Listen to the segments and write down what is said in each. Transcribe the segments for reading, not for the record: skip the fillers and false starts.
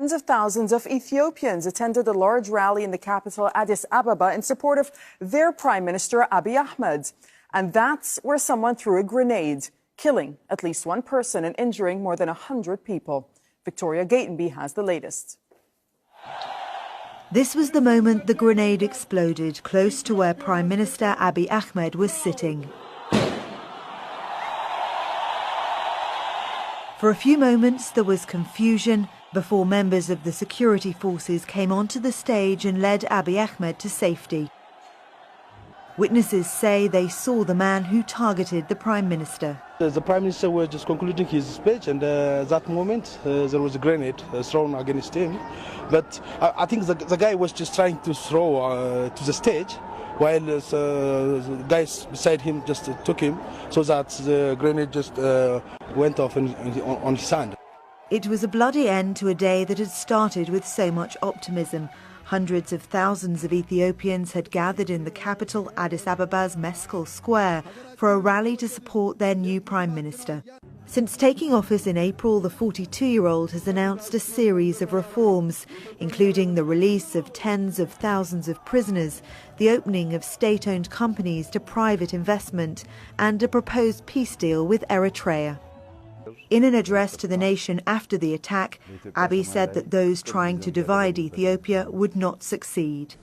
Tens of thousands of Ethiopians attended a large rally in the capital, Addis Ababa, in support of their Prime Minister, Abiy Ahmed. And that's where someone threw a grenade, killing at least one person and injuring more than 100 people. Victoria Gatenby has the latest. This was the moment the grenade exploded close to where Prime Minister Abiy Ahmed was sitting. For a few moments there was confusion before members of the security forces came onto the stage and led Abiy Ahmed to safety. Witnesses say they saw the man who targeted the Prime Minister. The Prime Minister was just concluding his speech, and at that moment there was a grenade thrown against him. But I think the guy was just trying to throw to the stage, while the guys beside him just took him, so that the grenade just went off on his hand. It was a bloody end to a day that had started with so much optimism. Hundreds of thousands of Ethiopians had gathered in the capital, Addis Ababa's Meskel Square, for a rally to support their new Prime Minister. Since taking office in April, the 42-year-old has announced a series of reforms, including the release of tens of thousands of prisoners, the opening of state-owned companies to private investment, and a proposed peace deal with Eritrea. In an address to the nation after the attack, Abiy said that those trying to divide Ethiopia would not succeed.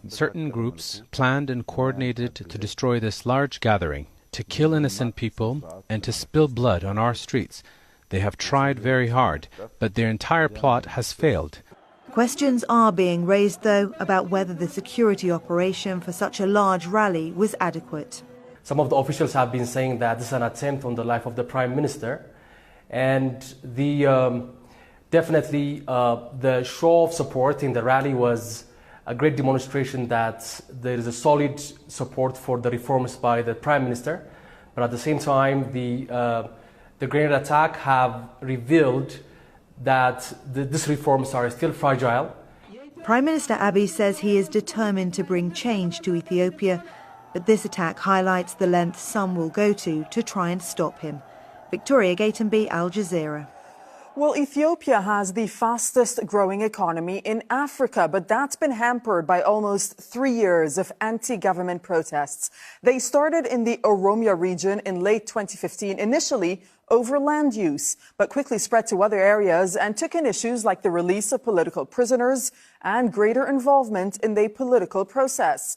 Certain groups planned and coordinated to destroy this large gathering, to kill innocent people and to spill blood on our streets. They have tried very hard, but their entire plot has failed. Questions are being raised, though, about whether the security operation for such a large rally was adequate. Some of the officials have been saying that this is an attempt on the life of the Prime Minister, and definitely the show of support in the rally was a great demonstration that there is a solid support for the reforms by the Prime Minister. But at the same time, the grenade attack have revealed that these reforms are still fragile. Prime Minister Abiy says he is determined to bring change to Ethiopia, but this attack highlights the length some will go to try and stop him. Victoria Gatenby, Al Jazeera. Well, Ethiopia has the fastest growing economy in Africa, but that's been hampered by almost 3 years of anti-government protests. They started in the Oromia region in late 2015, initially over land use, but quickly spread to other areas and took in issues like the release of political prisoners and greater involvement in the political process.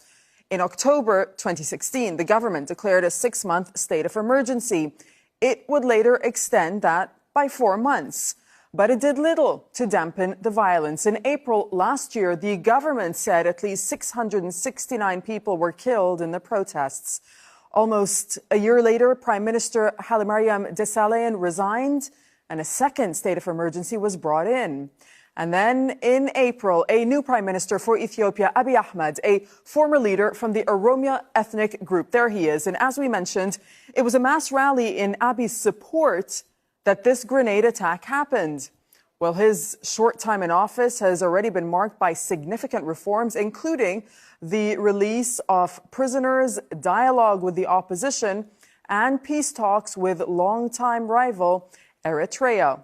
In October 2016, the government declared a 6-month state of emergency. It would later extend that by 4 months. But it did little to dampen the violence. In April last year, the government said at least 669 people were killed in the protests. Almost a year later, Prime Minister Hailemariam Desalegn resigned and a second state of emergency was brought in. And then in April, a new Prime Minister for Ethiopia, Abiy Ahmed, a former leader from the Oromia ethnic group. There he is. And as we mentioned, it was a mass rally in Abiy's support that this grenade attack happened. Well, his short time in office has already been marked by significant reforms, including the release of prisoners, dialogue with the opposition, and peace talks with longtime rival Eritrea.